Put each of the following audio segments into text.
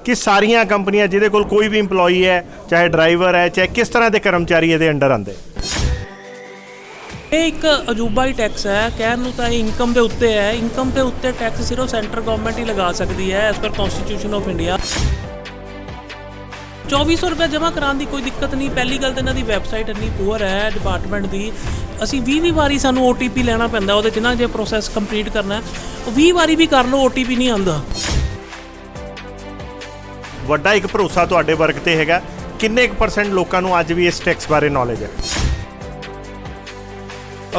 कि सारियां कंपनियां जिहदे कोल कोई भी इंपलॉई है, चाहे ड्राइवर है, चाहे किस तरह के कर्मचारी इहदे अंडर आंदे। ਇਹ ਇੱਕ ਅਜੂਬਾ ਹੀ ਟੈਕਸ ਹੈ। ਕਹਿਣ ਨੂੰ ਤਾਂ ਇਹ ਇਨਕਮ ਦੇ ਉੱਤੇ ਹੈ। ਇਨਕਮ ਦੇ ਉੱਤੇ ਟੈਕਸ ਸਿਰਫ ਸੈਂਟਰ ਗਵਰਨਮੈਂਟ ਹੀ ਲਗਾ ਸਕਦੀ ਹੈ as per constitution of India. 2400 रुपये जमा कराने की कोई दिक्कत नहीं। पहली गल तो इन्हों की वैबसाइट इन्नी पुअर है डिपार्टमेंट की। असी 20 वारी सानू OTP लेना पैंदा वो जिन्ना जो प्रोसैस कंप्लीट करना है वो 20 वारी भी कर लो OTP नहीं आंदा। ਵੱਡਾ ਇੱਕ ਭਰੋਸਾ ਤੁਹਾਡੇ ਵਰਕ ਤੇ ਹੈਗਾ। ਕਿੰਨੇ ਕੁ % ਲੋਕਾਂ ਨੂੰ ਅੱਜ ਵੀ ਇਸ ਟੈਕਸ ਬਾਰੇ ਨੌਲੇਜ ਹੈ?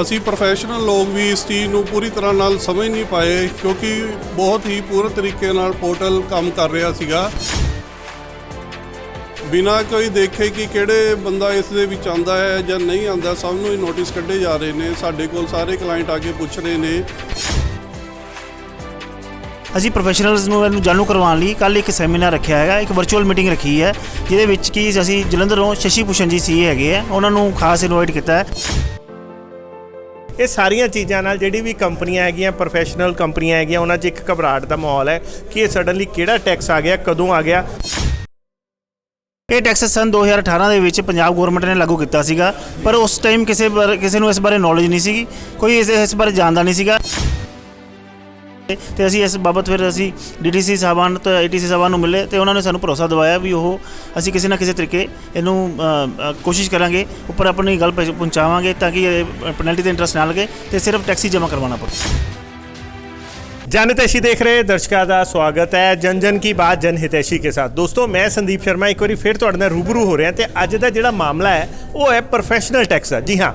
ਅਸੀਂ ਪ੍ਰੋਫੈਸ਼ਨਲ ਲੋਕ ਵੀ ਇਸ ਚੀਜ਼ ਨੂੰ ਪੂਰੀ ਤਰ੍ਹਾਂ ਨਾਲ ਸਮਝ ਨਹੀਂ ਪਾਏ ਕਿਉਂਕਿ ਬਹੁਤ ਹੀ ਪੂਰੇ ਤਰੀਕੇ ਨਾਲ ਪੋਰਟਲ ਕੰਮ ਕਰ ਰਿਹਾ ਸੀਗਾ। ਬਿਨਾਂ ਕੋਈ ਦੇਖੇ ਕਿ ਕਿਹੜੇ ਬੰਦਾ ਇਸ ਦੇ ਵਿੱਚ ਆਉਂਦਾ ਹੈ ਜਾਂ ਨਹੀਂ ਆਉਂਦਾ, ਸਭ ਨੂੰ ਹੀ ਨੋਟਿਸ ਕੱਢੇ ਜਾ ਰਹੇ ਨੇ। ਸਾਡੇ ਕੋਲ ਸਾਰੇ ਕਲਾਇੰਟ ਆ ਕੇ ਪੁੱਛ ਰਹੇ ਨੇ। ਅਸੀਂ ਪ੍ਰੋਫੈਸ਼ਨਲਸ ਨੂੰ ਇਹਨੂੰ ਜਾਣੂ ਕਰਵਾਉਣ ਲਈ ਕੱਲ੍ਹ ਇੱਕ ਸੈਮੀਨਾਰ ਰੱਖਿਆ ਹੈਗਾ, ਇੱਕ ਵਰਚੁਅਲ ਮੀਟਿੰਗ ਰੱਖੀ ਹੈ ਜਿਹਦੇ ਵਿੱਚ ਕਿ ਅਸੀਂ ਜਲੰਧਰੋਂ ਸ਼ਸ਼ੀ ਭੂਸ਼ਣ ਜੀ ਸੀਏ ਹੈਗੇ ਆ, ਉਹਨਾਂ ਨੂੰ ਖਾਸ ਇਨਵਾਈਟ ਕੀਤਾ ਹੈ। ਇਹ ਸਾਰੀਆਂ ਚੀਜ਼ਾਂ ਨਾਲ ਜਿਹੜੀ ਵੀ ਕੰਪਨੀਆਂ ਹੈਗੀਆਂ, ਪ੍ਰੋਫੈਸ਼ਨਲ ਕੰਪਨੀਆਂ ਹੈਗੀਆਂ, ਉਹਨਾਂ 'ਚ ਇੱਕ ਘਬਰਾਹਟ ਦਾ ਮਾਹੌਲ ਹੈ ਕਿ ਇਹ ਸਡਨਲੀ ਕਿਹੜਾ ਟੈਕਸ ਆ ਗਿਆ, ਕਦੋਂ ਆ ਗਿਆ। ਇਹ ਟੈਕਸ ਸਨ 2018 ਦੇ ਵਿੱਚ ਪੰਜਾਬ ਗੌਰਮੈਂਟ ਨੇ ਲਾਗੂ ਕੀਤਾ ਸੀਗਾ, ਪਰ ਉਸ ਟਾਈਮ ਕਿਸੇ ਨੂੰ ਇਸ ਬਾਰੇ ਨੌਲੇਜ ਨਹੀਂ ਸੀਗੀ, ਕੋਈ ਇਸ ਬਾਰੇ ਜਾਣਦਾ ਨਹੀਂ ਸੀਗਾ। ਤੇ ਅਸੀਂ ਇਸ ਬਾਬਤ ਫਿਰ ਅਸੀਂ DTC ਸਾਹਿਬਾਨ ਤੇ ATC ਸਾਹਿਬਾਨ ਨੂੰ ਮਿਲੇ ਤੇ ਉਹਨਾਂ ਨੇ ਸਾਨੂੰ ਭਰੋਸਾ ਦਿਵਾਇਆ ਵੀ ਉਹ ਅਸੀਂ ਕਿਸੇ ਨਾ ਕਿਸੇ ਤਰੀਕੇ ਇਹਨੂੰ ਕੋਸ਼ਿਸ਼ ਕਰਾਂਗੇ ਉੱਪਰ ਆਪਣੀ ਗੱਲ ਪਹੁੰਚਾਵਾਂਗੇ ਤਾਂ ਕਿ ਪੈਨਲਟੀ ਤੇ ਇੰਟਰਸਟ ਨਾ ਲਗੇ ਤੇ ਸਿਰਫ ਟੈਕਸ ਹੀ ਜਮ੍ਹਾਂ ਕਰਵਾਉਣਾ ਪਵੇ। जन हितैषी देख रहे दर्शकों का स्वागत है जन जन की बात जन हितैषी के साथ। दोस्तों मैं संदीप शर्मा एक बार फिर तुहाडे नाल रूबरू हो रहा। तो अज का जिहड़ा मामला है वो है प्रोफैशनल टैक्स का। जी हाँ,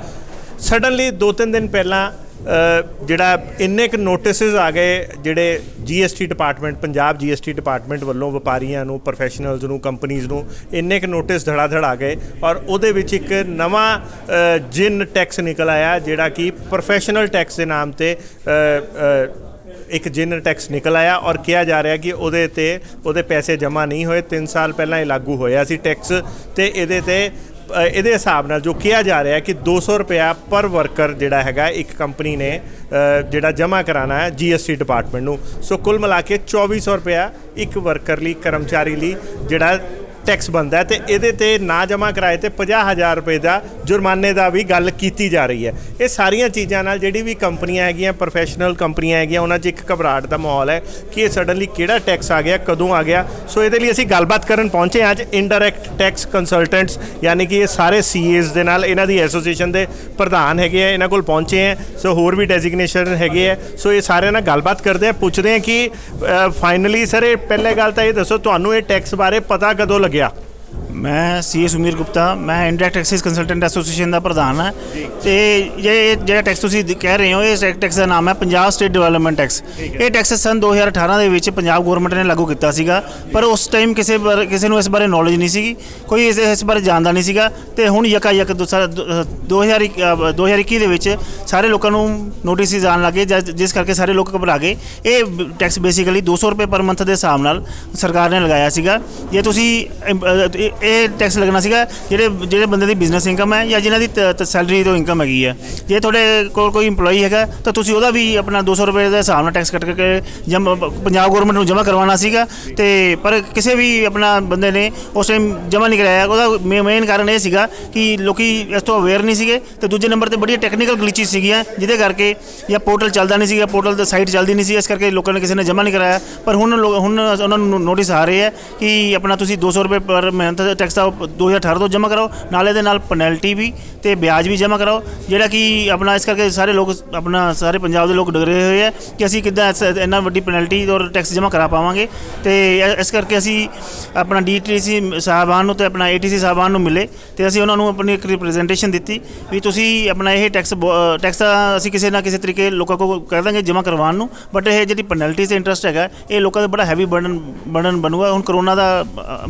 सडनली 2-3 दिन पहला जिहड़ा इन्ने क नोटिस आ गए जिहड़े GST department Punjab GST department वालों व्यापारियों नूं, प्रोफैशनल्स नूं, कंपनीज़ नूं इन्ने क नोटिस धड़ा धड़ आ गए और उहदे विच एक नवां जिन टैक्स निकल आया जिहड़ा कि प्रोफैशनल टैक्स के नाम ते एक जिन टैक्स निकल आया और कहा जा रहा कि उहदे पैसे जमा नहीं होए। 3 साल पहला ये लागू होया सी टैक्स ते ਇਹਦੇ ਹਿਸਾਬ ਨਾਲ ਜੋ ਕਿਹਾ ਜਾ ਰਿਹਾ ਕਿ 200 रुपया पर वर्कर ਜਿਹੜਾ ਹੈਗਾ ਇੱਕ ਕੰਪਨੀ ਨੇ ਜਿਹੜਾ ਜਮ੍ਹਾਂ ਕਰਾਉਣਾ ਹੈ GST ਡਿਪਾਰਟਮੈਂਟ ਨੂੰ। ਸੋ ਕੁੱਲ ਮਿਲਾ ਕੇ 2400 रुपया ਇੱਕ ਵਰਕਰ ਲਈ, ਕਰਮਚਾਰੀ ਲਈ ਜਿਹੜਾ टैक्स बनता है। तो ये ना जमा कराए तो 50,000 रुपये का जुर्माने का भी गल की जा रही है। ये सारिया चीज़ों नाल जिहड़ी भी कंपनियां हैगियां, प्रोफैशनल कंपनियां हैगियां, उन्हां 'च एक घबराहट का माहौल है कि ये सडनली किहड़ा टैक्स आ गया, कदों आ गया। सो ये असीं गलबात करन पहुंचे अज इनडायरैक्ट टैक्स कंसलटेंट्स यानी कि ये सारे CAs दे नाल इन्हां दी एसोसीएशन के प्रधान हैगे इन्हां कोल पहुंचे हैं। सो होर भी डेजिग्नेशन हैगे है। सो ये सारे नाल गलबात करते हैं, पुछते हैं कि फाइनली सर ये पहले गल तो ये दसो तुहानूं ये टैक्स बारे पता कदों लग्या? मैं CS सुमीर गुप्ता, मैं इंडायरैक्ट टैक्सिस कंसलटेंट एसोसीएशन का प्रधान है। तो ये जो टैक्स तुसीं कह रहे हो ये टैक्स का नाम है पंजाब स्टेट डिवेलपमेंट टैक्स। ये टैक्स सन 2018 ਦੇ ਵਿੱਚ पंजाब गौरमेंट ने लागू किया सीगा, पर उस टाइम किसी ਨੂੰ ਇਸ ਬਾਰੇ नॉलेज नहीं सी, कोई इस बारे जानता नहीं ਸੀਗਾ। ਤੇ ਹੁਣ ਯਕਾਯਕ 2021 ਦੇ ਵਿੱਚ ਸਾਰੇ ਲੋਕਾਂ ਨੂੰ ਨੋਟਿਸਿਸ ਆਉਣ ਲੱਗੇ ਜਿਸ ਕਰਕੇ ਸਾਰੇ ਲੋਕ ਘਬਰਾ ਗਏ। ਇਹ ਟੈਕਸ ਬੇਸਿਕਲੀ 200 रुपये पर मंथ ਦੇ ਹਿਸਾਬ ਨਾਲ ਸਰਕਾਰ ਨੇ ਲਗਾਇਆ ਸੀਗਾ। ਜੇ ਤੁਸੀਂ ਇਹ ਟੈਕਸ ਲੱਗਣਾ ਸੀਗਾ ਜਿਹੜੇ ਬੰਦੇ ਦੀ ਬਿਜ਼ਨਸ ਇਨਕਮ ਹੈ ਜਾਂ ਜਿਨ੍ਹਾਂ ਦੀ ਸੈਲਰੀ ਤੋਂ ਇਨਕਮ ਹੈਗੀ ਹੈ। ਜੇ ਤੁਹਾਡੇ ਕੋਲ ਕੋਈ ਇੰਪਲੋਈ ਹੈਗਾ ਤਾਂ ਤੁਸੀਂ ਉਹਦਾ ਵੀ ਆਪਣਾ 200 रुपये ਦੇ ਹਿਸਾਬ ਨਾਲ ਟੈਕਸ ਕੱਟ ਕੇ ਪੰਜਾਬ ਗੌਰਮੈਂਟ ਨੂੰ ਜਮ੍ਹਾਂ ਕਰਵਾਉਣਾ ਸੀਗਾ। ਤੇ ਪਰ ਕਿਸੇ ਵੀ ਆਪਣਾ ਬੰਦੇ ਨੇ ਉਸ ਟਾਈਮ ਜਮ੍ਹਾਂ ਨਹੀਂ ਕਰਾਇਆ। ਉਹਦਾ ਮੇਨ ਕਾਰਨ ਇਹ ਸੀਗਾ ਕਿ ਲੋਕੀ ਇਸ ਤੋਂ ਅਵੇਅਰ ਨਹੀਂ ਸੀਗੇ ਤੇ ਦੂਜੇ ਨੰਬਰ 'ਤੇ ਬੜੀਆਂ ਟੈਕਨੀਕਲ ਗਲਿਚਿਸ ਸੀਗੀਆਂ ਜਿਹਦੇ ਕਰਕੇ ਜਾਂ ਪੋਰਟਲ ਚੱਲਦਾ ਨਹੀਂ ਸੀਗਾ, ਪੋਰਟਲ ਦੀ ਸਾਈਟ ਚੱਲਦੀ ਨਹੀਂ ਸੀ, ਇਸ ਕਰਕੇ ਲੋਕਾਂ ਨੇ ਕਿਸੇ ਨੇ ਜਮ੍ਹਾਂ ਨਹੀਂ ਕਰਾਇਆ। ਪਰ ਹੁਣ ਉਹਨਾਂ ਨੂੰ ਨੋਟਿਸ ਆ ਰਹੇ ਹੈ ਕਿ ਆਪਣਾ ਤੁਸੀਂ 200 रुपये पर मंथ टैक्स का 2018 तो जमा कराओ, नाले दे नाल पेनल्टी भी तो ब्याज भी जमा कराओ, जिहड़ा कि अपना इस करके सारे लोग अपना सारे पंजाब के लोग डरे हुए हैं कि असीं किद्दां इन्ना वड्डी पेनल्टी और टैक्स जमा करा पावांगे। तो इस करके असीं अपना DTC साहबान नूं ते अपना ATC साहबान नूं मिले तो असीं उन्हां नूं अपनी एक रिप्रजेंटेशन दित्ती भी तुसीं अपना ये टैक्स दा असीं किसी ना किसी तरीके लोगों को कह देंगे जमा करवाउण नूं, बट ये जिहड़ी पेनल्टी ते इंटरस्ट हैगा ये लोगों का बड़ा हैवी बर्डन बनूगा। हुण करोना का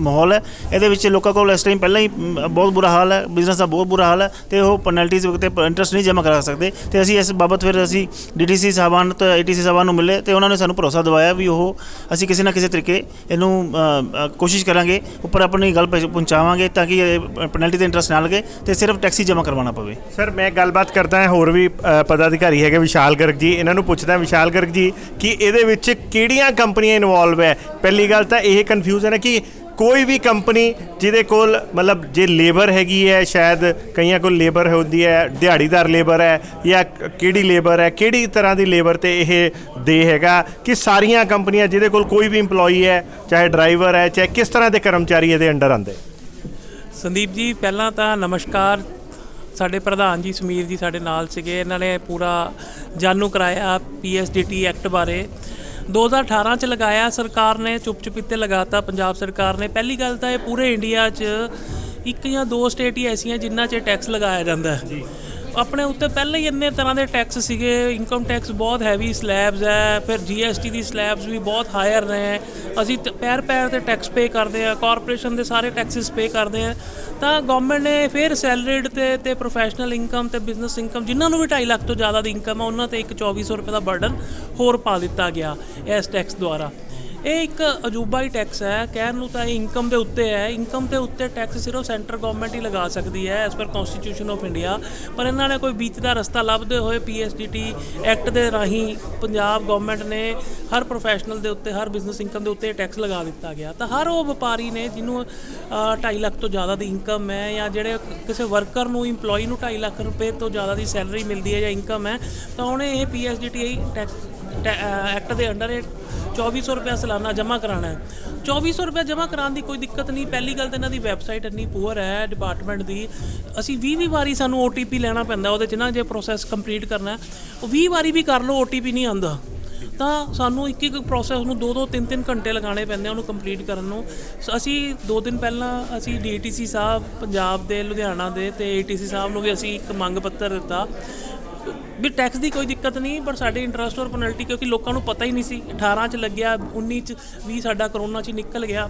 माहौल है, ये ਲੋਕਾਂ ਕੋਲ ਇਸ ਟਾਈਮ ਪਹਿਲਾਂ ਹੀ ਬਹੁਤ ਬੁਰਾ ਹਾਲ ਹੈ, ਬਿਜ਼ਨਸ ਦਾ ਬਹੁਤ ਬੁਰਾ ਹਾਲ ਹੈ ਤੇ ਉਹ ਪੈਨਲਟੀਜ਼ ਤੇ ਇੰਟਰਸਟ ਨਹੀਂ ਜਮ੍ਹਾਂ ਕਰਾ ਸਕਦੇ। ਤੇ ਅਸੀਂ ਇਸ ਬਾਬਤ ਫਿਰ ਅਸੀਂ DTC ਸਾਹਿਬਾਨ ਤੇ ATC ਸਾਹਿਬਾਨ ਨੂੰ ਮਿਲੇ ਤੇ ਉਹਨਾਂ ਨੇ ਸਾਨੂੰ ਭਰੋਸਾ ਦਿਵਾਇਆ ਵੀ ਉਹ ਅਸੀਂ ਕਿਸੇ ਨਾ ਕਿਸੇ ਤਰੀਕੇ ਇਹਨੂੰ ਕੋਸ਼ਿਸ਼ ਕਰਾਂਗੇ ਉੱਪਰ ਆਪਣੀ ਗੱਲ ਪਹੁੰਚਾਵਾਂਗੇ ਤਾਂ ਕਿ ਪੈਨਲਟੀ ਤੇ ਇੰਟਰਸਟ ਨਾ ਲੱਗੇ ਤੇ ਸਿਰਫ ਟੈਕਸੀ ਜਮ੍ਹਾਂ ਕਰਵਾਉਣਾ ਪਵੇ। ਸਰ ਮੈਂ ਗੱਲਬਾਤ ਕਰਦਾ ਹਾਂ, ਹੋਰ ਵੀ ਪਦਾਧਿਕਾਰੀ ਹੈਗੇ ਵਿਸ਼ਾਲ ਗਰਗ ਜੀ, ਇਹਨਾਂ ਨੂੰ ਪੁੱਛਦਾ ਵਿਸ਼ਾਲ ਗਰਗ ਜੀ ਕਿ ਇਹਦੇ ਵਿੱਚ ਕਿਹੜੀਆਂ ਕੰਪਨੀਆਂ ਇਨਵੋਲਵ ਹੈ। ਪਹਿਲੀ ਗੱਲ ਤਾਂ ਇਹ ਕਨਫਿਊਜ਼ਨ ਹੈ ਕਿ ਕੋਈ ਵੀ ਕੰਪਨੀ ਜਿਹਦੇ ਕੋਲ ਮਤਲਬ ਜੇ ਲੇਬਰ ਹੈਗੀ ਹੈ, ਸ਼ਾਇਦ ਕਈਆਂ ਕੋਲ ਲੇਬਰ ਹੁੰਦੀ ਹੈ, ਦਿਹਾੜੀਦਾਰ ਲੇਬਰ ਹੈ ਜਾਂ ਕਿਹੜੀ ਲੇਬਰ ਹੈ, ਕਿਹੜੀ ਤਰ੍ਹਾਂ ਦੀ ਲੇਬਰ ਤੇ ਇਹ ਦੇ ਹੈਗਾ ਕਿ ਸਾਰੀਆਂ ਕੰਪਨੀਆਂ ਜਿਹਦੇ ਕੋਲ ਕੋਈ ਵੀ EMPLOYEE ਹੈ, ਚਾਹੇ ਡਰਾਈਵਰ ਹੈ, ਚਾਹੇ ਕਿਸ ਤਰ੍ਹਾਂ ਦੇ ਕਰਮਚਾਰੀ ਇਹਦੇ ਅੰਡਰ ਆਉਂਦੇ। ਸੰਦੀਪ ਜੀ ਪਹਿਲਾਂ ਤਾਂ ਨਮਸਕਾਰ। ਸਾਡੇ ਪ੍ਰਧਾਨ ਜੀ ਸਮੀਰ ਜੀ ਸਾਡੇ ਨਾਲ ਸੀਗੇ, ਇਹਨਾਂ ਨੇ ਪੂਰਾ ਜਾਣੂ ਕਰਾਇਆ PSDT ਐਕਟ ਬਾਰੇ। 2018 ਚ ਲਗਾਇਆ ਸਰਕਾਰ ਨੇ, ਚੁੱਪ ਚੁਪੀਤੇ ਲਗਾਤਾ ਪੰਜਾਬ ਸਰਕਾਰ ਨੇ। ਪਹਿਲੀ ਗੱਲ ਤਾਂ ਇਹ ਪੂਰੇ ਇੰਡੀਆ 'ਚ 1 ਜਾਂ 2 ਸਟੇਟ ਹੀ ਐਸੀਆਂ ਜਿਨ੍ਹਾਂ 'ਚ ਟੈਕਸ ਲਗਾਇਆ ਜਾਂਦਾ ਹੈ। ਆਪਣੇ ਉੱਤੇ ਪਹਿਲਾਂ ਹੀ ਇੰਨੇ ਤਰ੍ਹਾਂ ਦੇ ਟੈਕਸ ਸੀਗੇ, ਇਨਕਮ ਟੈਕਸ ਬਹੁਤ ਹੈਵੀ ਸਲੈਬਸ ਹੈ, ਫਿਰ GST ਦੀ ਸਲੈਬਸ ਵੀ ਬਹੁਤ ਹਾਇਰ ਨੇ। ਅਸੀਂ ਪੈਰ ਤੇ ਟੈਕਸ ਪੇ ਕਰਦੇ ਆ, ਕਾਰਪੋਰੇਸ਼ਨ ਦੇ ਸਾਰੇ ਟੈਕਸਿਸ ਪੇ ਕਰਦੇ ਆ। ਤਾਂ ਗਵਰਨਮੈਂਟ ਨੇ ਫਿਰ ਸੈਲਰੀਡ ਤੇ ਪ੍ਰੋਫੈਸ਼ਨਲ ਇਨਕਮ ਤੇ ਬਿਜ਼ਨਸ ਇਨਕਮ ਜਿਨ੍ਹਾਂ ਨੂੰ ਵੀ 2.5 ਲੱਖ ਤੋਂ ਜ਼ਿਆਦਾ ਦੀ ਇਨਕਮ ਆ ਉਹਨਾਂ ਤੇ ਇੱਕ 2400 ਰੁਪਏ ਦਾ ਬਰਡਨ ਹੋਰ ਪਾ ਦਿੱਤਾ ਗਿਆ ਇਸ ਟੈਕਸ ਦੁਆਰਾ। ਇਹ ਇੱਕ ਅਜੂਬਾ ਹੀ ਟੈਕਸ ਹੈ, ਕਹਿਣ ਨੂੰ ਤਾਂ ਇਹ ਇਨਕਮ ਦੇ ਉੱਤੇ ਹੈ। ਇਨਕਮ ਦੇ ਉੱਤੇ ਟੈਕਸ ਸਿਰਫ ਸੈਂਟਰ ਗਵਰਨਮੈਂਟ ਹੀ ਲਗਾ ਸਕਦੀ ਹੈ as per constitution of India. ਪਰ ਇਹਨਾਂ ਨੇ ਕੋਈ ਬੀਚ ਦਾ ਰਸਤਾ ਲੱਭਦੇ ਹੋਏ PSDT ਐਕਟ ਦੇ ਰਾਹੀਂ ਪੰਜਾਬ ਗਵਰਨਮੈਂਟ ਨੇ ਹਰ ਪ੍ਰੋਫੈਸ਼ਨਲ ਦੇ ਉੱਤੇ, ਹਰ ਬਿਜ਼ਨਸ ਇਨਕਮ ਦੇ ਉੱਤੇ ਟੈਕਸ ਲਗਾ ਦਿੱਤਾ ਗਿਆ। ਤਾਂ ਹਰ ਉਹ ਵਪਾਰੀ ਨੇ ਜਿਹਨੂੰ 2.5 ਲੱਖ ਤੋਂ ਜ਼ਿਆਦਾ ਦੀ ਇਨਕਮ ਹੈ, ਜਾਂ ਜਿਹੜੇ ਕਿਸੇ ਵਰਕਰ ਨੂੰ EMPLOYEE ਨੂੰ 2.5 ਲੱਖ ਰੁਪਏ ਤੋਂ ਜ਼ਿਆਦਾ ਦੀ ਸੈਲਰੀ ਮਿਲਦੀ ਹੈ ਜਾਂ ਇਨਕਮ ਹੈ, ਤਾਂ ਉਹਨੇ ਇਹ PSDT ਐਕਟ ਦੇ ਅੰਡਰ 2400 ਰੁਪਇਆ ਸਾਲਾਨਾ ਜਮ੍ਹਾਂ ਕਰਾਉਣਾ ਹੈ। 2400 ਰੁਪਇਆ ਜਮ੍ਹਾਂ ਕਰਾਉਣ ਦੀ ਕੋਈ ਦਿੱਕਤ ਨਹੀਂ। ਪਹਿਲੀ ਗੱਲ ਤਾਂ ਇਹਨਾਂ ਦੀ ਵੈਬਸਾਈਟ ਇੰਨੀ ਪੂਅਰ ਹੈ ਡਿਪਾਰਟਮੈਂਟ ਦੀ, ਅਸੀਂ 20 ਵਾਰੀ ਸਾਨੂੰ OTP ਲੈਣਾ ਪੈਂਦਾ ਉਹਦੇ 'ਚ ਨਾ, ਜੇ ਪ੍ਰੋਸੈਸ ਕੰਪਲੀਟ ਕਰਨਾ ਉਹ 20 ਵਾਰੀ ਵੀ ਕਰ ਲਓ OTP ਨਹੀਂ ਆਉਂਦਾ। ਤਾਂ ਸਾਨੂੰ ਇੱਕ ਪ੍ਰੋਸੈਸ ਨੂੰ 2-2 3-3 ਘੰਟੇ ਲਗਾਉਣੇ ਪੈਂਦੇ ਉਹਨੂੰ ਕੰਪਲੀਟ ਕਰਨ ਨੂੰ। ਅਸੀਂ 2 ਦਿਨ ਪਹਿਲਾਂ ਅਸੀਂ DTC ਸਾਹਿਬ ਪੰਜਾਬ ਦੇ, ਲੁਧਿਆਣਾ ਦੇ ਤੇ ATC ਸਾਹਿਬ ਨੂੰ ਵੀ ਅਸੀਂ ਇੱਕ ਮੰਗ ਪੱਤਰ ਦਿੱਤਾ ਵੀ ਟੈਕਸ ਦੀ ਕੋਈ ਦਿੱਕਤ ਨਹੀਂ, ਪਰ ਸਾਡੇ ਇੰਟਰਸਟ ਔਰ ਪੈਨਲਟੀ, ਕਿਉਂਕਿ ਲੋਕਾਂ ਨੂੰ ਪਤਾ ਹੀ ਨਹੀਂ ਸੀ। 18 ਚ ਲੱਗਿਆ, 19 ਚ ਵੀ ਸਾਡਾ ਕਰੋਨਾ 'ਚ ਨਿਕਲ ਗਿਆ,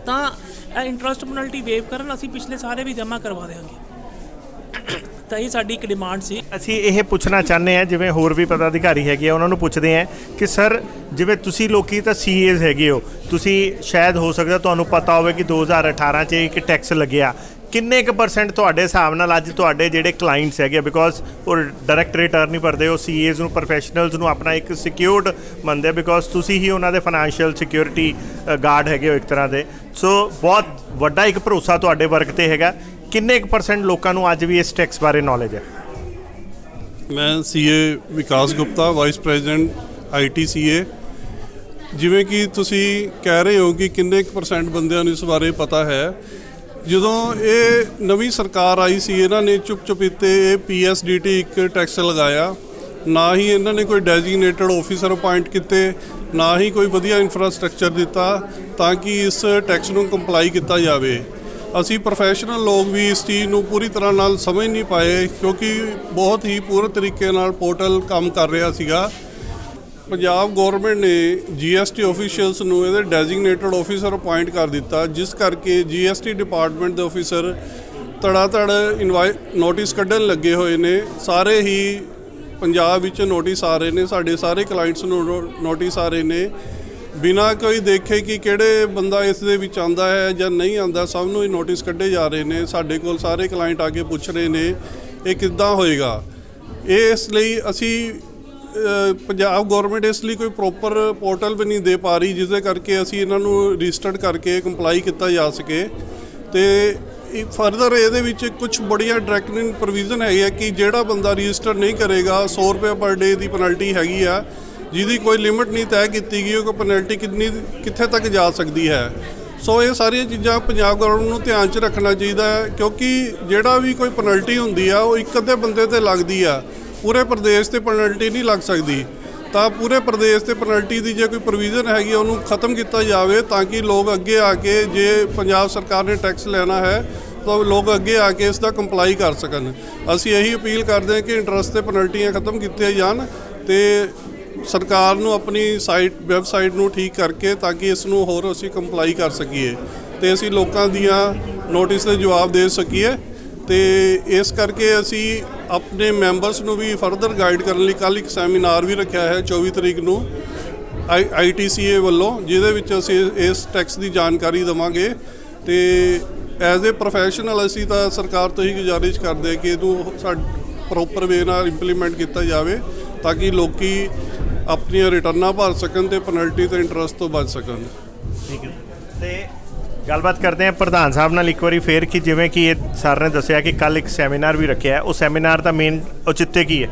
ਤਾਂ ਇਹ ਇੰਟਰਸਟ ਪੈਨਲਟੀ ਵੇਵ ਕਰਨ, ਅਸੀਂ ਪਿਛਲੇ ਸਾਰੇ ਵੀ ਜਮ੍ਹਾਂ ਕਰਵਾ ਦੇਵਾਂਗੇ। ਤਾਂ ਇਹ ਸਾਡੀ ਇੱਕ ਡਿਮਾਂਡ ਸੀ। ਅਸੀਂ ਇਹ ਪੁੱਛਣਾ ਚਾਹੁੰਦੇ ਹਾਂ, ਜਿਵੇਂ ਹੋਰ ਵੀ ਪਦਾਧਿਕਾਰੀ ਹੈਗੇ ਆ ਉਹਨਾਂ ਨੂੰ ਪੁੱਛਦੇ ਹਾਂ ਕਿ ਸਰ ਜਿਵੇਂ ਤੁਸੀਂ ਲੋਕੀ ਤਾਂ CAs ਹੈਗੇ ਹੋ, ਤੁਸੀਂ ਸ਼ਾਇਦ ਹੋ ਸਕਦਾ ਤੁਹਾਨੂੰ ਪਤਾ ਹੋਵੇ ਕਿ 2018 'ਚ ਇੱਕ ਟੈਕਸ ਲੱਗਿਆ, ਕਿੰਨੇ ਕੁ % ਤੁਹਾਡੇ ਹਿਸਾਬ ਨਾਲ ਅੱਜ ਤੁਹਾਡੇ ਜਿਹੜੇ ਕਲਾਇੰਟਸ ਹੈਗੇ, ਬਿਕੋਜ਼ ਉਹ ਡਾਇਰੈਕਟ ਰਿਟਰਨ ਨਹੀਂ ਭਰਦੇ, ਉਹ CAs ਨੂੰ, ਪ੍ਰੋਫੈਸ਼ਨਲਸ ਨੂੰ ਆਪਣਾ ਇੱਕ ਸਿਕਿਉਰਡ ਮੰਨਦੇ, ਬਿਕੋਜ਼ ਤੁਸੀਂ ਹੀ ਉਹਨਾਂ ਦੇ ਫਾਈਨੈਂਸ਼ੀਅਲ ਸਿਕਿਉਰਿਟੀ ਗਾਰਡ ਹੈਗੇ ਹੋ ਇੱਕ ਤਰ੍ਹਾਂ ਦੇ। ਸੋ ਬਹੁਤ ਵੱਡਾ ਇੱਕ ਭਰੋਸਾ ਤੁਹਾਡੇ ਵਰਕ ਤੇ ਹੈਗਾ। ਕਿੰਨੇ ਕੁ % ਲੋਕਾਂ ਨੂੰ ਅੱਜ ਵੀ ਇਸ ਟੈਕਸ ਬਾਰੇ ਨੌਲੇਜ ਹੈ? ਮੈਂ CA ਵਿਕਾਸ ਗੁਪਤਾ, ਵਾਈਸ ਪ੍ਰੈਜ਼ੀਡੈਂਟ ITCA। ਜਿਵੇਂ ਕਿ ਤੁਸੀਂ ਕਹਿ ਰਹੇ ਹੋ ਕਿ ਕਿੰਨੇ ਕੁ % ਬੰਦਿਆਂ ਨੂੰ ਇਸ ਬਾਰੇ ਪਤਾ ਹੈ, ਜਦੋਂ ਇਹ ਨਵੀਂ ਸਰਕਾਰ ਆਈ ਸੀ ਇਹਨਾਂ ਨੇ ਚੁੱਪ ਚੁਪੀਤੇ ਇਹ PSDT ਇੱਕ ਟੈਕਸ ਲਗਾਇਆ। ਨਾ ਹੀ ਇਹਨਾਂ ਨੇ ਕੋਈ ਡੈਜ਼ਿਗਨੇਟਡ ਆਫੀਸਰ ਅਪਾਇੰਟ ਕੀਤੇ, ਨਾ ਹੀ ਕੋਈ ਵਧੀਆ ਇਨਫਰਾਸਟ੍ਰਕਚਰ ਦਿੱਤਾ ਤਾਂ ਕਿ ਇਸ ਟੈਕਸ ਨੂੰ ਕੰਪਲਾਈ ਕੀਤਾ ਜਾਵੇ। ਅਸੀਂ ਪ੍ਰੋਫੈਸ਼ਨਲ ਲੋਕ ਵੀ ਇਸ ਚੀਜ਼ ਨੂੰ ਪੂਰੀ ਤਰ੍ਹਾਂ ਨਾਲ ਸਮਝ ਨਹੀਂ ਪਾਏ, ਕਿਉਂਕਿ ਬਹੁਤ ਹੀ ਪੂਰੇ ਤਰੀਕੇ ਨਾਲ ਪੋਰਟਲ ਕੰਮ ਕਰ ਰਿਹਾ ਸੀਗਾ। ਪੰਜਾਬ ਗੌਰਮੈਂਟ ਨੇ GST ਆਫੀਸ਼ੀਅਲਸ ਨੂੰ ਇਹਦੇ ਡੈਜ਼ਿਗਨੇਟਡ ਆਫੀਸਰ ਅਪਾਇੰਟ ਕਰ ਦਿੱਤਾ, ਜਿਸ ਕਰਕੇ GST ਡਿਪਾਰਟਮੈਂਟ ਦੇ ਆਫੀਸਰ ਧੜਾ ਨੋਟਿਸ ਕੱਢਣ ਲੱਗੇ ਹੋਏ ਨੇ। ਸਾਰੇ ਹੀ ਪੰਜਾਬ ਵਿੱਚ ਨੋਟਿਸ ਆ ਰਹੇ ਨੇ, ਸਾਡੇ ਸਾਰੇ ਕਲਾਇੰਟਸ ਨੂੰ ਨੋਟਿਸ ਆ ਰਹੇ ਨੇ, ਬਿਨਾਂ ਕੋਈ ਦੇਖੇ ਕਿ ਕਿਹੜੇ ਬੰਦਾ ਇਸ ਦੇ ਵਿੱਚ ਆਉਂਦਾ ਹੈ ਜਾਂ ਨਹੀਂ ਆਉਂਦਾ, ਸਭ ਨੂੰ ਹੀ ਨੋਟਿਸ ਕੱਢੇ ਜਾ ਰਹੇ ਨੇ। ਸਾਡੇ ਕੋਲ ਸਾਰੇ ਕਲਾਇੰਟ ਆ ਕੇ ਪੁੱਛ ਰਹੇ ਨੇ ਇਹ ਕਿੱਦਾਂ ਹੋਏਗਾ। ਇਸ ਲਈ ਅਸੀਂ ਪੰਜਾਬ ਗੌਰਮੈਂਟ ਇਸ ਲਈ ਕੋਈ ਪ੍ਰੋਪਰ ਪੋਰਟਲ ਵੀ ਨਹੀਂ ਦੇ ਪਾ ਰਹੀ, ਜਿਸ ਦੇ ਕਰਕੇ ਅਸੀਂ ਇਹਨਾਂ ਨੂੰ ਰਜਿਸਟਰਡ ਕਰਕੇ ਕੰਪਲਾਈ ਕੀਤਾ ਜਾ ਸਕੇ। ਅਤੇ ਫਰਦਰ ਇਹਦੇ ਵਿੱਚ ਕੁਝ ਬੜੀਆਂ ਡਾਇਰੈਕਟਿੰਗ ਪ੍ਰੋਵੀਜ਼ਨ ਹੈਗੀ ਆ ਕਿ ਜਿਹੜਾ ਬੰਦਾ ਰਜਿਸਟਰ ਨਹੀਂ ਕਰੇਗਾ 100 ਰੁਪਏ ਪਰ ਡੇ ਦੀ ਪੈਨਲਟੀ ਹੈਗੀ ਆ, ਜਿਹਦੀ ਕੋਈ ਲਿਮਿਟ ਨਹੀਂ ਤੈਅ ਕੀਤੀ ਗਈ ਕਿ ਪੈਨਲਟੀ ਕਿੱਥੇ ਤੱਕ ਜਾ ਸਕਦੀ ਹੈ। ਸੋ ਇਹ ਸਾਰੀਆਂ ਚੀਜ਼ਾਂ ਪੰਜਾਬ ਗੌਰਮੈਂਟ ਨੂੰ ਧਿਆਨ 'ਚ ਰੱਖਣਾ ਚਾਹੀਦਾ ਹੈ, ਕਿਉਂਕਿ ਜਿਹੜਾ ਵੀ ਕੋਈ ਪੈਨਲਟੀ ਹੁੰਦੀ ਆ ਉਹ ਇੱਕ ਅੱਧੇ ਬੰਦੇ 'ਤੇ ਲੱਗਦੀ ਆ, ਪੂਰੇ ਪ੍ਰਦੇਸ਼ 'ਤੇ ਪੈਨਲਟੀ ਨਹੀਂ ਲੱਗ ਸਕਦੀ। ਤਾਂ ਪੂਰੇ ਪ੍ਰਦੇਸ਼ 'ਤੇ ਪੈਨਲਟੀ ਦੀ ਜੇ ਕੋਈ ਪ੍ਰੋਵੀਜ਼ਨ ਹੈਗੀ ਉਹਨੂੰ ਖਤਮ ਕੀਤਾ ਜਾਵੇ, ਤਾਂ ਕਿ ਲੋਕ ਅੱਗੇ ਆ ਕੇ, ਜੇ ਪੰਜਾਬ ਸਰਕਾਰ ਨੇ ਟੈਕਸ ਲੈਣਾ ਹੈ ਤਾਂ ਲੋਕ ਅੱਗੇ ਆ ਕੇ ਇਸ ਦਾ ਕੰਪਲਾਈ ਕਰ ਸਕਣ। ਅਸੀਂ ਇਹੀ ਅਪੀਲ ਕਰਦੇ ਹਾਂ ਕਿ ਇੰਟਰਸਟ 'ਤੇ ਪੈਨਲਟੀਆਂ ਖਤਮ ਕੀਤੀਆਂ ਜਾਣ ਅਤੇ ਸਰਕਾਰ ਨੂੰ ਆਪਣੀ ਵੈਬਸਾਈਟ ਨੂੰ ਠੀਕ ਕਰਕੇ ਤਾਂ ਕਿ ਇਸ ਨੂੰ ਹੋਰ ਅਸੀਂ ਕੰਪਲਾਈ ਕਰ ਸਕੀਏ। ਤੇ ਅਸੀਂ ਲੋਕਾਂ ਦੀਆਂ ਨੋਟਿਸ ਦੇ ਜਵਾਬ ਦੇ ਸਕੀਏ। ਤੇ ਇਸ ਕਰਕੇ ਅਸੀਂ ਆਪਣੇ ਮੈਂਬਰਸ ਨੂੰ ਵੀ ਫਰਦਰ ਗਾਈਡ ਕਰਨ ਲਈ ਕੱਲ੍ਹ ਇੱਕ ਸੈਮੀਨਾਰ ਵੀ ਰੱਖਿਆ ਹੈ 24 ਤਰੀਕ ਨੂੰ ITCA ਵੱਲੋਂ, ਜਿਹਦੇ ਵਿੱਚ ਅਸੀਂ ਇਸ ਟੈਕਸ ਦੀ ਜਾਣਕਾਰੀ ਦੇਵਾਂਗੇ। ਤੇ ਐਜ਼ ਏ ਪ੍ਰੋਫੈਸ਼ਨਲ ਅਸੀਂ ਤਾਂ ਸਰਕਾਰ ਤੋਂ ਹੀ ਗੁਜ਼ਾਰਿਸ਼ ਕਰਦੇ ਕਿ ਇਹਨੂੰ ਪ੍ਰੋਪਰ ਵੇ ਨਾਲ ਇੰਪਲੀਮੈਂਟ ਕੀਤਾ ਜਾਵੇ ਤਾਂ ਕਿ ਲੋਕੀ ਆਪਣੀਆਂ ਰਿਟਰਨਾਂ ਭਰ ਸਕਣ ਤੇ ਪੈਨਲਟੀ ਤੇ ਇੰਟਰਸਟ ਤੋਂ ਬਚ ਸਕਣ। ਠੀਕ ਹੈ। ਤੇ ਗੱਲਬਾਤ ਕਰਦੇ ਹਾਂ ਪ੍ਰਧਾਨ ਸਾਹਿਬ ਨਾਲ ਇੱਕ ਵਾਰੀ ਫੇਰ ਕਿ ਜਿਵੇਂ ਕਿ ਇਹ ਸਰ ਨੇ ਦੱਸਿਆ ਕਿ ਕੱਲ ਇੱਕ ਸੈਮੀਨਾਰ ਵੀ ਰੱਖਿਆ ਹੈ, ਉਹ ਸੈਮੀਨਾਰ ਦਾ ਮੇਨ ਔਚਿੱਤਯ ਕੀ ਹੈ?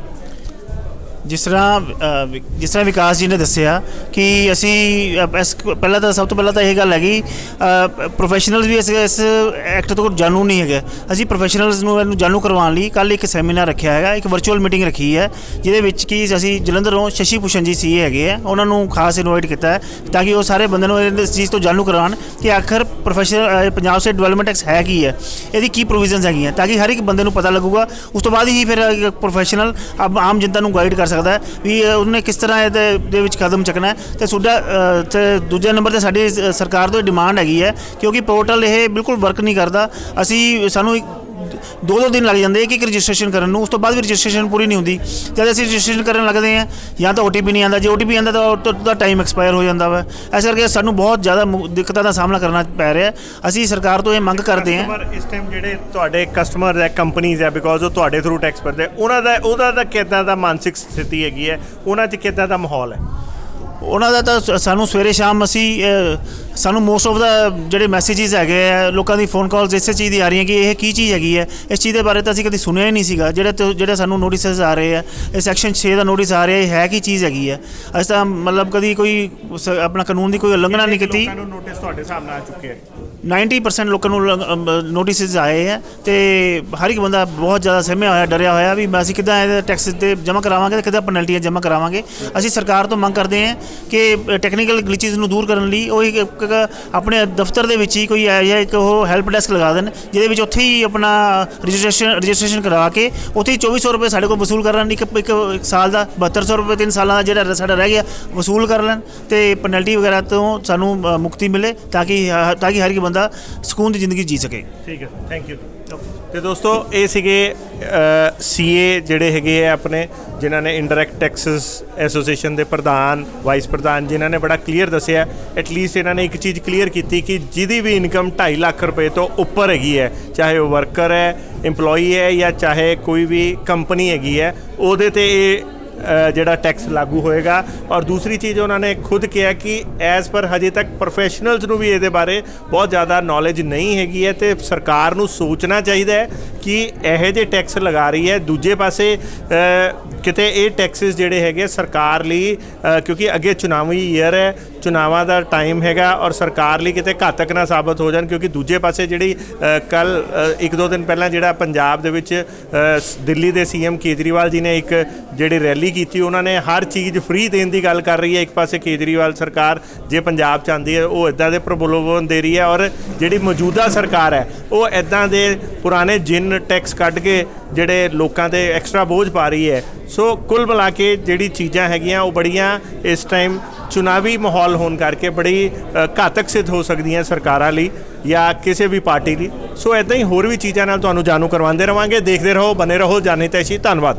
ਜਿਸ ਤਰ੍ਹਾਂ ਵਿਕਾਸ ਜੀ ਨੇ ਦੱਸਿਆ ਕਿ ਅਸੀਂ ਪਹਿਲਾਂ ਤਾਂ ਸਭ ਤੋਂ ਪਹਿਲਾਂ ਤਾਂ ਇਹ ਗੱਲ ਹੈਗੀ ਪ੍ਰੋਫੈਸ਼ਨਲਸ ਵੀ ਇਸ ਐਕਟ ਤੋਂ ਜਾਣੂ ਨਹੀਂ ਹੈਗੇ। ਅਸੀਂ ਪ੍ਰੋਫੈਸ਼ਨਲਸ ਨੂੰ ਇਹਨੂੰ ਜਾਣੂ ਕਰਵਾਉਣ ਲਈ ਕੱਲ੍ਹ ਇੱਕ ਸੈਮੀਨਾਰ ਰੱਖਿਆ ਹੈਗਾ, ਇੱਕ ਵਰਚੁਅਲ ਮੀਟਿੰਗ ਰੱਖੀ ਹੈ ਜਿਹਦੇ ਵਿੱਚ ਕਿ ਅਸੀਂ ਜਲੰਧਰੋਂ ਸ਼ਸ਼ੀ ਭੂਸ਼ਣ ਜੀ CA ਹੈਗੇ ਆ, ਉਹਨਾਂ ਨੂੰ ਖਾਸ ਇਨਵਾਈਟ ਕੀਤਾ ਹੈ ਤਾਂ ਕਿ ਉਹ ਸਾਰੇ ਬੰਦੇ ਨੂੰ ਇਸ ਚੀਜ਼ ਤੋਂ ਜਾਣੂ ਕਰਵਾਉਣ ਕਿ ਆਖਰ professional Punjab state development tax ਹੈ ਕੀ ਹੈ, ਇਹਦੀ ਕੀ ਪ੍ਰੋਵੀਜ਼ਨਸ ਹੈਗੀਆਂ, ਤਾਂ ਕਿ ਹਰ ਇੱਕ ਬੰਦੇ ਨੂੰ ਪਤਾ ਲੱਗੂਗਾ। ਉਸ ਤੋਂ ਬਾਅਦ ਹੀ ਫਿਰ ਪ੍ਰੋਫੈਸ਼ਨਲ ਆਮ ਜਨਤਾ ਨੂੰ ਗਾਈਡ ਕਰ ਸਕਦਾ ਵੀ ਉਹਨੇ ਕਿਸ ਤਰ੍ਹਾਂ ਇਹਦੇ ਵਿੱਚ ਕਦਮ ਚੱਕਣਾ ਹੈ। ਤੇ ਦੂਜੇ ਨੰਬਰ ਤੇ ਸਾਡੀ ਸਰਕਾਰ ਤੋਂ ਡਿਮਾਂਡ ਹੈਗੀ ਹੈ ਕਿਉਂਕਿ ਪੋਰਟਲ ਇਹ ਬਿਲਕੁਲ ਵਰਕ ਨਹੀਂ ਕਰਦਾ। ਸਾਨੂੰ 2 ਦਿਨ ਲੱਗ ਜਾਂਦੇ ਇੱਕ ਰਜਿਸਟ੍ਰੇਸ਼ਨ ਕਰਨ ਨੂੰ, ਉਸ ਤੋਂ ਬਾਅਦ ਵੀ ਰਜਿਸਟ੍ਰੇਸ਼ਨ ਪੂਰੀ ਨਹੀਂ ਹੁੰਦੀ। ਜਦ ਅਸੀਂ ਰਜਿਸਟ੍ਰੇਸ਼ਨ ਕਰਨ ਲੱਗਦੇ ਹਾਂ ਜਾਂ ਤਾਂ OTP ਨਹੀਂ ਆਉਂਦਾ, ਜੇ OTP ਆਉਂਦਾ ਤਾਂ ਉਹਦਾ ਟਾਈਮ ਐਕਸਪਾਇਰ ਹੋ ਜਾਂਦਾ ਵਾ। ਇਸ ਕਰਕੇ ਸਾਨੂੰ ਬਹੁਤ ਜ਼ਿਆਦਾ ਦਿੱਕਤਾਂ ਦਾ ਸਾਹਮਣਾ ਕਰਨਾ ਪੈ ਰਿਹਾ। ਅਸੀਂ ਸਰਕਾਰ ਤੋਂ ਇਹ ਮੰਗ ਕਰਦੇ ਹਾਂ ਇਸ ਟਾਈਮ ਜਿਹੜੇ ਤੁਹਾਡੇ ਕਸਟਮਰ ਹੈ, ਕੰਪਨੀਜ਼ ਹੈ, ਬਿਕੋਜ਼ ਉਹ ਤੁਹਾਡੇ ਥਰੂ ਟੈਕਸ ਭਰਦੇ, ਉਹਦਾ ਦਾ ਕਿੱਦਾਂ ਦਾ ਮਾਨਸਿਕ ਸਥਿਤੀ ਹੈਗੀ ਹੈ, ਉਹਨਾਂ 'ਚ ਕਿੱਦਾਂ ਦਾ ਮਾਹੌਲ ਹੈ? ਉਹਨਾਂ ਦਾ ਤਾਂ ਸਾਨੂੰ ਸਵੇਰੇ ਸ਼ਾਮ ਸਾਨੂੰ ਮੋਸਟ ਆਫ ਦਾ ਜਿਹੜੇ ਮੈਸੇजेस ਹੈਗੇ ਆ, ਲੋਕਾਂ ਦੀ ਫੋਨ ਕਾਲਸ ਇਸੇ ਚੀਜ਼ ਦੀ ਆ ਰਹੀਆਂ ਕਿ ਇਹ ਕੀ ਚੀਜ਼ ਹੈਗੀ ਹੈ। ਇਸ ਚੀਜ਼ ਦੇ ਬਾਰੇ ਤਾਂ ਅਸੀਂ ਕਦੀ ਸੁਣਿਆ ਹੀ ਨਹੀਂ ਸੀਗਾ। ਜਿਹੜੇ ਸਾਨੂੰ ਨੋਟਿਸਸ ਆ ਰਹੇ ਆ, ਇਹ ਸੈਕਸ਼ਨ 6 ਦਾ ਨੋਟਿਸ ਆ ਰਿਹਾ, ਇਹ ਹੈ ਕੀ ਚੀਜ਼ ਹੈਗੀ ਹੈ। ਅਸੀਂ ਤਾਂ ਮਤਲਬ ਕਦੀ ਕੋਈ ਆਪਣਾ ਕਾਨੂੰਨ ਦੀ ਕੋਈ ਉਲੰਘਣਾ ਨਹੀਂ ਕੀਤੀ। ਲੋਕਾਂ ਨੂੰ ਨੋਟਿਸ ਤੁਹਾਡੇ ਸਾਹਮਣੇ ਆ ਚੁੱਕੇ ਹੈ? 90% ਲੋਕਾਂ ਨੂੰ ਨੋਟਿਸਸ ਆਏ ਹੈ ਤੇ ਹਰ ਇੱਕ ਬੰਦਾ ਬਹੁਤ ਜ਼ਿਆਦਾ ਸਹਿਮਿਆ ਹੋਇਆ, ਡਰਿਆ ਹੋਇਆ ਵੀ ਅਸੀਂ ਕਿੱਦਾਂ ਇਹਦੇ ਟੈਕਸ ਤੇ ਜਮ੍ਹਾਂ ਕਰਾਵਾਂਗੇ ਤੇ ਕਿੱਦਾਂ ਪੈਨਲਟੀਆਂ ਜਮ੍ਹਾਂ ਕਰਾਵਾਂਗੇ। ਅਸੀਂ ਸਰਕਾਰ ਤੋਂ ਮੰਗ ਕਰਦੇ ਹਾਂ ਕਿ ਟੈਕਨੀਕਲ ਗਲਿਚਿਸ ਨੂੰ ਦੂਰ ਕਰਨ ਲਈ ਉਹ ਇੱਕ ਆਪਣੇ ਦਫ਼ਤਰ ਦੇ ਵਿੱਚ ਹੀ ਕੋਈ ਇੱਕ ਉਹ ਹੈਲਪ ਡੈਸਕ ਲਗਾ ਦੇਣ, ਜਿਹਦੇ ਵਿੱਚ ਉੱਥੇ ਹੀ ਆਪਣਾ ਰਜਿਸਟ੍ਰੇਸ਼ਨ ਕਰਾ ਕੇ ਉੱਥੇ ਹੀ 2400 ਰੁਪਏ ਸਾਡੇ ਕੋਲ ਵਸੂਲ ਕਰ ਲੈਣ। ਇੱਕ ਸਾਲ ਦਾ 7200 ਰੁਪਏ 3 ਸਾਲਾਂ ਦਾ ਜਿਹੜਾ ਸਾਡਾ ਰਹਿ ਗਿਆ ਵਸੂਲ ਕਰ ਲੈਣ ਤੇ ਪੈਨਲਟੀ ਵਗੈਰਾ ਤੋਂ ਸਾਨੂੰ ਮੁਕਤੀ ਮਿਲੇ ਤਾਂ ਕਿ ਹਰ ਇੱਕ ਬੰਦਾ ਸਕੂਨ ਦੀ ਜ਼ਿੰਦਗੀ ਜੀ ਸਕੇ। ਠੀਕ ਹੈ, ਥੈਂਕ ਯੂ। ਤੇ ਦੋਸਤੋ ਇਹ ਸੀਗੇ CA ਜਿਹੜੇ ਹੈਗੇ ਆ ਆਪਣੇ, ਜਿਨ੍ਹਾਂ ਨੇ ਇੰਡਾਇਰੈਕਟ ਟੈਕਸਸ ਐਸੋਸੀਏਸ਼ਨ ਦੇ ਪ੍ਰਧਾਨ, ਵਾਈਸ ਪ੍ਰਧਾਨ, ਜਿਨ੍ਹਾਂ ਨੇ ਬੜਾ ਕਲੀਅਰ ਦੱਸਿਆ। ਐਟਲੀਸਟ ਇਹਨਾਂ ਨੇ ਇੱਕ ਚੀਜ਼ ਕਲੀਅਰ ਕੀਤੀ ਕਿ ਜਿਹਦੀ ਵੀ ਇਨਕਮ 2.5 ਲੱਖ ਰੁਪਏ ਤੋਂ ਉੱਪਰ ਹੈਗੀ ਹੈ, ਚਾਹੇ ਉਹ ਵਰਕਰ ਹੈ, EMPLOYEE ਹੈ ਜਾਂ ਚਾਹੇ ਕੋਈ ਵੀ ਕੰਪਨੀ ਹੈਗੀ ਹੈ, ਉਹਦੇ ਤੇ ਇਹ ਜਿਹੜਾ ਟੈਕਸ ਲਾਗੂ ਹੋਏਗਾ। ਔਰ ਦੂਸਰੀ ਚੀਜ਼ ਉਹਨਾਂ ਨੇ ਖੁਦ ਕਿਹਾ ਕਿ ਐਜ਼ ਪਰ ਹਜੇ ਤੱਕ ਪ੍ਰੋਫੈਸ਼ਨਲਸ ਨੂੰ ਵੀ ਇਹਦੇ ਬਾਰੇ ਬਹੁਤ ਜ਼ਿਆਦਾ ਨੌਲੇਜ ਨਹੀਂ ਹੈਗੀ ਹੈ ਤੇ ਸਰਕਾਰ ਨੂੰ ਸੋਚਣਾ ਚਾਹੀਦਾ ਹੈ ਕਿ ਇਹੋ ਜਿਹੇ ਟੈਕਸ ਲਗਾ ਰਹੀ ਹੈ। ਦੂਜੇ ਪਾਸੇ ਕਿਤੇ ਇਹ ਟੈਕਸਿਸ ਜਿਹੜੇ ਹੈਗੇ ਸਰਕਾਰ ਲਈ, ਕਿਉਂਕਿ ਅੱਗੇ ਚੁਣਾਵੀ ਈਅਰ ਹੈ, ਚੁਣਾਵਾਂ ਦਾ ਟਾਈਮ ਹੈਗਾ ਔਰ ਸਰਕਾਰ ਲਈ ਕਿਤੇ ਘਾਤਕ ਨਾ ਸਾਬਤ ਹੋ ਜਾਣ। ਕਿਉਂਕਿ ਦੂਜੇ ਪਾਸੇ ਜਿਹੜੀ ਕੱਲ੍ਹ 1-2 ਦਿਨ ਪਹਿਲਾਂ ਜਿਹੜਾ ਪੰਜਾਬ ਦੇ ਵਿੱਚ ਦਿੱਲੀ ਦੇ CM ਕੇਜਰੀਵਾਲ ਜੀ ਨੇ ਇੱਕ ਜਿਹੜੀ ਰੈਲੀ ਕੀਤੀ, ਉਹਨਾਂ ਨੇ ਹਰ ਚੀਜ਼ ਫ੍ਰੀ ਦੇਣ ਦੀ ਗੱਲ ਕਰ ਰਹੀ ਹੈ। ਇੱਕ ਪਾਸੇ ਕੇਜਰੀਵਾਲ ਸਰਕਾਰ ਜੇ ਪੰਜਾਬ ਚਾਹੁੰਦੀ ਹੈ ਉਹ ਇੱਦਾਂ ਦੇ ਪ੍ਰਲੋਭਨ ਦੇ ਰਹੀ ਹੈ ਔਰ ਜਿਹੜੀ ਮੌਜੂਦਾ ਸਰਕਾਰ ਹੈ ਉਹ ਇੱਦਾਂ ਦੇ ਪੁਰਾਣੇ ਜਿੰਨ ਟੈਕਸ ਕੱਢ ਕੇ ਜਿਹੜੇ ਲੋਕਾਂ 'ਤੇ ਐਕਸਟਰਾ ਬੋਝ ਪਾ ਰਹੀ ਹੈ। ਸੋ ਕੁੱਲ ਮਿਲਾ ਕੇ ਜਿਹੜੀ ਚੀਜ਼ਾਂ ਹੈਗੀਆਂ ਉਹ ਬੜੀਆਂ ਇਸ ਟਾਈਮ ਚੁਣਾਵੀ ਮਾਹੌਲ ਹੋਣ ਕਰਕੇ ਬੜੀ ਘਾਤਕ ਸਿੱਧ ਹੋ ਸਕਦੀਆਂ ਸਰਕਾਰਾਂ ਲਈ ਜਾਂ ਕਿਸੇ ਵੀ ਪਾਰਟੀ ਲਈ। ਸੋ ਇੱਦਾਂ ਹੀ ਹੋਰ ਵੀ ਚੀਜ਼ਾਂ ਨਾਲ ਤੁਹਾਨੂੰ ਜਾਣੂ ਕਰਵਾਉਂਦੇ ਰਹਾਂਗੇ। ਦੇਖਦੇ ਰਹੋ, ਬਨੇ ਰਹੋ ਜਨ ਹਿਤੈਸ਼ੀ। ਧੰਨਵਾਦ।